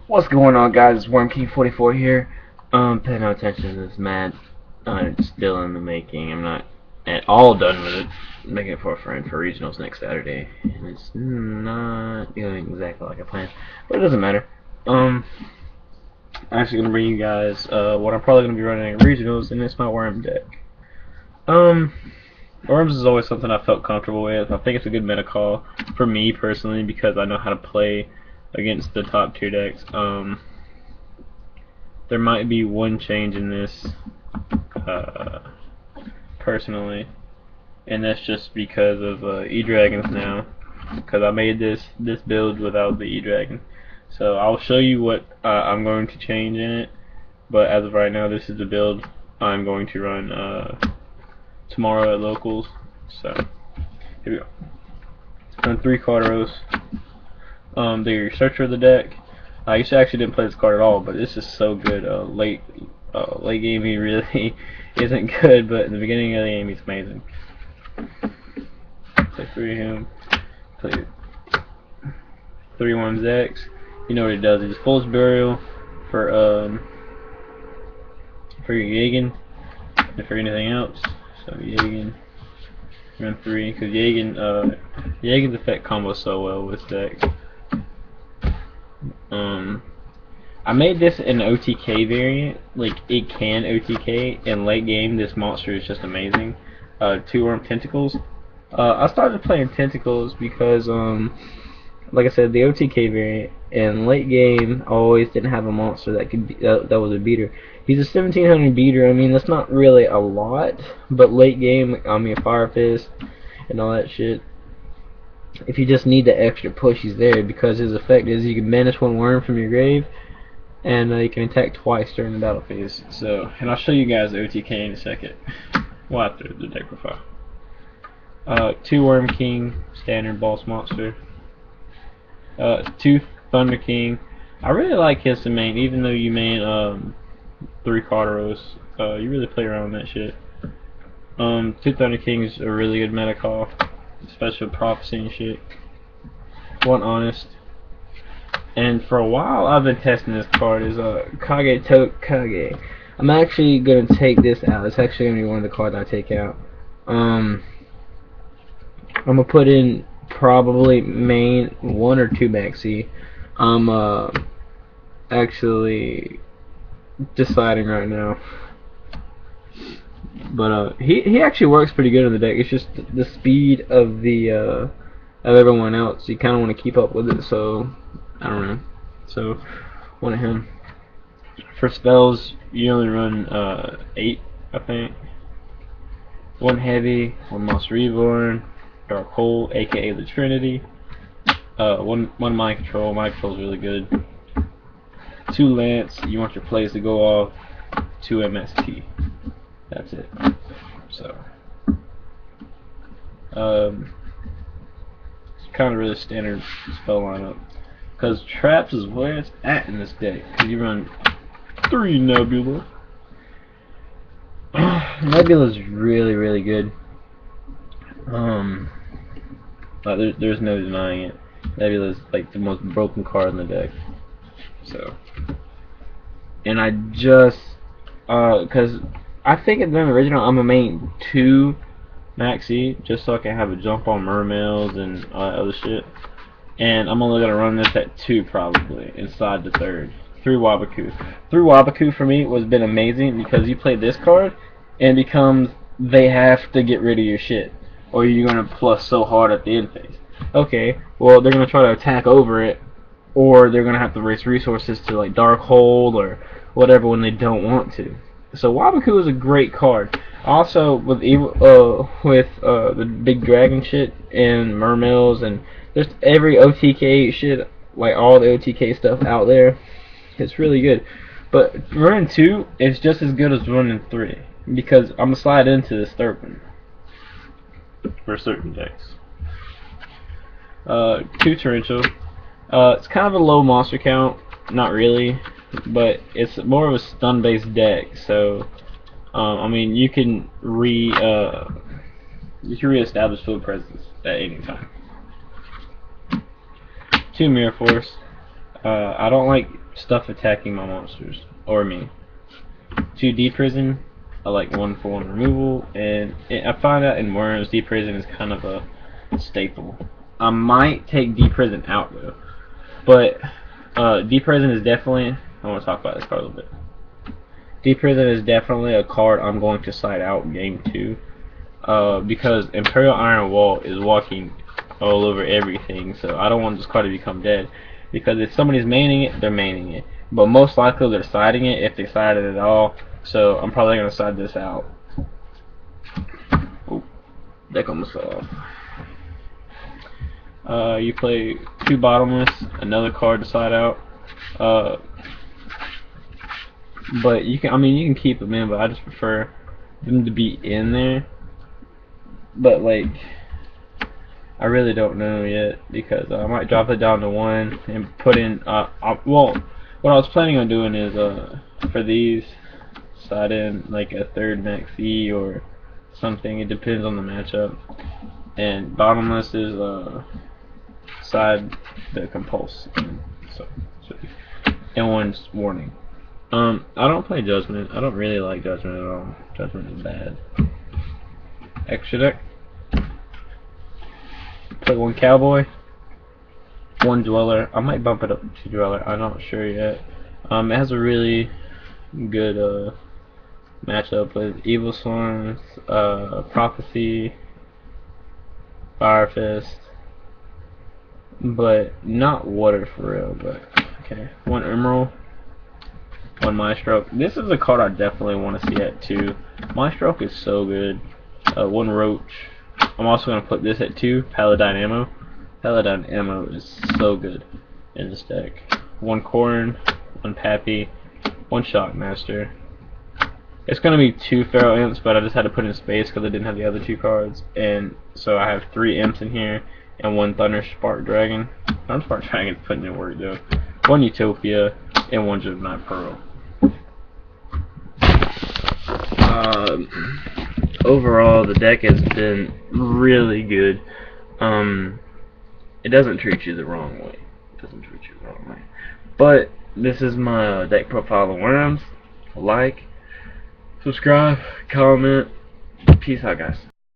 What's going on, guys? It's Worm King 44 here. Pay no attention to this map. It's still in the making. I'm not at all done with it. I'm making it for a friend for regionals next Saturday, and it's not going exactly like I planned, but it doesn't matter. I'm actually gonna bring you guys what I'm probably gonna be running at regionals, and it's my Worm deck. Worms is always something I felt comfortable with. I think it's a good meta call for me personally because I know how to play against the top tier decks. There might be one change in this personally, and that's just because of E-Dragons now, because I made this build without the E-Dragon. So I'll show you what I'm going to change in it, but as of right now, this is the build I'm going to run tomorrow at locals. So here we go. Run 3 Carteros. They're your searcher of the deck. I used to actually didn't play this card at all, but this is so good. Late game he really isn't good, but in the beginning of the game he's amazing. Play 3 of him. Play 3 Worms X. You know what he does? He just pulls Burial for your Jagen and for anything else. So Jagen, run 3 because Jagen's effect combos so well with decks. I made this an OTK variant, like it can OTK. In late game, this monster is just amazing. 2 Worm Tentacles. I started playing Tentacles because, like I said, the OTK variant. In late game, I always didn't have a monster that could be, that was a beater. He's a 1700 beater. I mean, that's not really a lot, but late game, I mean, Fire Fist and all that shit. If you just need the extra push, he's there because his effect is you can banish 1 worm from your grave, and you can attack twice during the battle phase. So, and I'll show you guys OTK in a second. Well, after the deck profile. 2 Worm King, standard boss monster. 2 Thunder King. I really like his to main, even though you main 3 Carteros. You really play around with that shit. 2 Thunder Kings are really good meta call. Special prophecy and shit. 1 honest. And for a while I've been testing this card is Kage Kage. I'm actually gonna take this out. It's actually gonna be one of the cards I take out. I'm gonna put in probably main 1 or 2 maxi. I'm actually deciding right now. But he actually works pretty good in the deck. It's just the speed of the of everyone else. You kind of want to keep up with it. So I don't know. So one of him. For spells, you only run 8, I think. 1 heavy, 1 Monster Reborn, Dark Hole, aka the Trinity. 1 Mind Control. Mind Control is really good. 2 Lance. You want your plays to go off. 2 MST. That's it. So, it's kind of really standard spell lineup. Because traps is where it's at in this deck. Because you run 3 Nebula. Nebula's really, really good. There's no denying it. Nebula's like the most broken card in the deck. So, and I just, because I think in the original I'm gonna main 2 maxi just so I can have a jump on mermails and other shit. And I'm only gonna run this at 2 probably inside the 3rd. 3 Wabaku. 3 Wabaku for me was been amazing because you play this card and it becomes they have to get rid of your shit or you're gonna plus so hard at the end phase. Okay, well they're gonna try to attack over it or they're gonna have to waste resources to like Dark Hold or whatever when they don't want to. So Wabaku is a great card. Also with the big dragon shit and mermails and just every OTK shit, like all the OTK stuff out there, it's really good. But running 2 is just as good as running 3 because I'm gonna slide into this 3rd one for certain decks. 2 Torrential. It's kind of a low monster count, not really. But it's more of a stun-based deck, so I mean you can reestablish field presence at any time. 2 Mirror Force. I don't like stuff attacking my monsters or me. 2 deep prison. I like 1 for 1 removal, and I find out in worms deep prison is kind of a staple. I might take deep prison out though, but deep prison is definitely. I want to talk about this card a little bit. Deep prison is definitely a card I'm going to side out game 2, because Imperial Iron Wall is walking all over everything, so I don't want this card to become dead. Because if somebody's maining it, they're maining it. But most likely they're siding it if they side it at all. So I'm probably going to side this out. Oh, deck almost fell off. You play 2 bottomless, another card to side out. But you can, you can keep them in, but I just prefer them to be in there. But like, I really don't know yet, because I might drop it down to 1 and put in, well, what I was planning on doing is, for these, side in like a 3rd max E or something, it depends on the matchup. And bottomless is, side the compulse. So, and 1's warning. I don't play Judgment. I don't really like Judgment at all. Judgment is bad. Extra deck. Play 1 Cowboy, 1 Dweller. I might bump it up to Dweller. I'm not sure yet. It has a really good matchup with Evil Swarms, Prophecy, Fire Fist, but not Water for real. But okay, 1 Emerald, 1 Maestro. This is a card I definitely want to see at 2. Maestro is so good. 1 Roach. I'm also going to put this at 2, Paladin Ammo. Paladin Ammo is so good in this deck. 1 Corn, 1 Pappy, 1 Shockmaster. It's going to be 2 Feral Imps, but I just had to put in space because I didn't have the other 2 cards. And so I have 3 Imps in here and 1 Thunder Spark Dragon. Thunder Spark Dragon is putting in work though. 1 Utopia and 1 Gemini Pearl. Overall, the deck has been really good. It doesn't treat you the wrong way. But this is my deck profile of worms. Like, subscribe, comment. Peace out, guys.